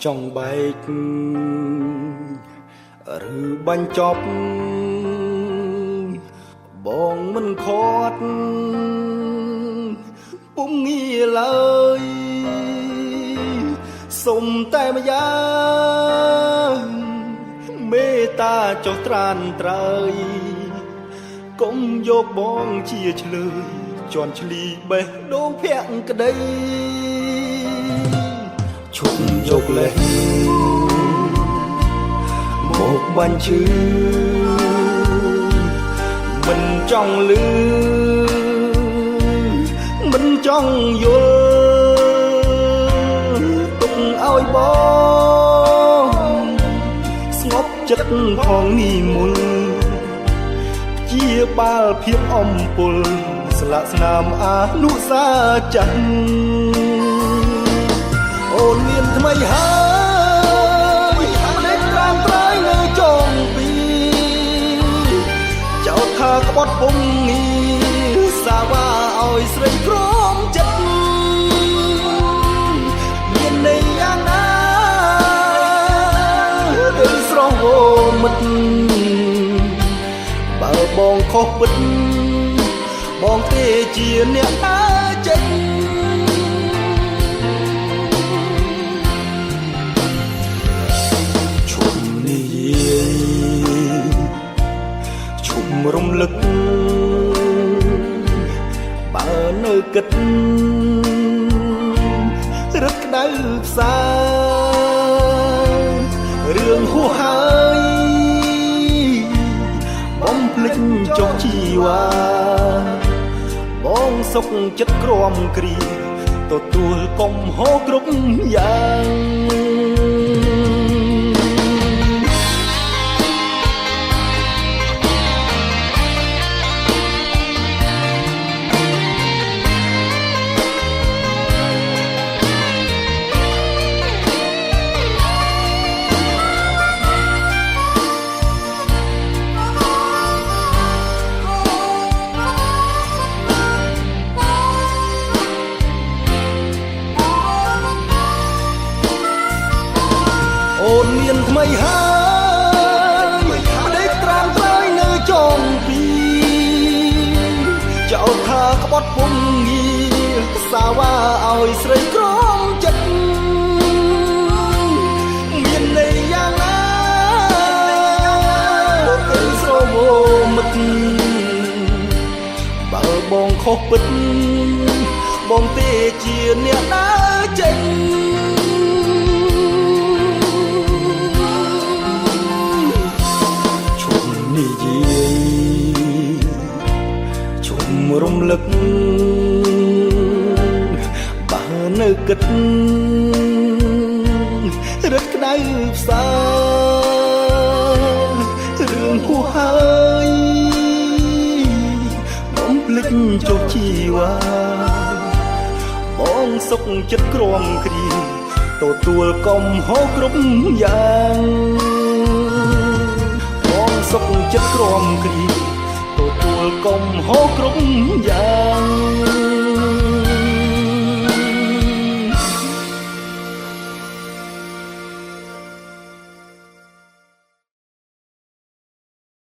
ចង់បែកឬបញ្ចប់បងមិនខត់ពុំងាឡើយសុំតែម្យ៉ាងមេត្តាចុះត្រានត្រើយកុំយកបងជាឆ្លើយជន់ឆ្លីបេះដូងភក្តីឈប់យកលេសមកបាញ់ឈឺមិនចង់លឺមិនចង់យល់ទុកឲ្យបងស្ងប់ចិត្តផងនេះមុនជាបាលភាពអំពុលស្លាកស្នាមអនុសាចិនអូនមានថ្មីហើយម្លេចត្រាំត្រើយនៅចុងពីចោទថាក្បត់ពុំងារសាវ៉ាឲ្យស្រីក្រមចិត្តមានន័យយ៉ាងណាដូចស្រស់វមិត្តបើបងខុសពិតបងទេជាអ្នកដើរចេញឈុំនិយាយឈុំរំលឹកបើនៅគិតរឹកក្តៅផ្សារឿងហួសហើយបំភ្លេចចុះជីវ៉ាបងសុខចិត្តក្រំគ្រាទទួលកំហុសគ្រប់យ៉ាងអូនមានថ្មីហើយម្ដេចត្រាំត្រើយនៅចុងពីចោទថាក្បត់ពុំងារសាវ៉ាឲ្យស្រីក្រមចិត្តមានន័យយ៉ាងណាទៅស្រមោមិត្តបើបងខុសពិតបងទេជាអ្នកដើរចេញនិយាយជុំរំលឹកបើនៅគិតរឹកក្តៅផ្សារឿងហួសហើយបំភ្លេចចុះជីវ៉ាបងសុខចិត្តក្រំគ្រាទទួលកំហុសគ្រប់យ៉ាងសុខចិត្តក្រំគ្រាទទួលកំហុសគ្រប់យ៉ាង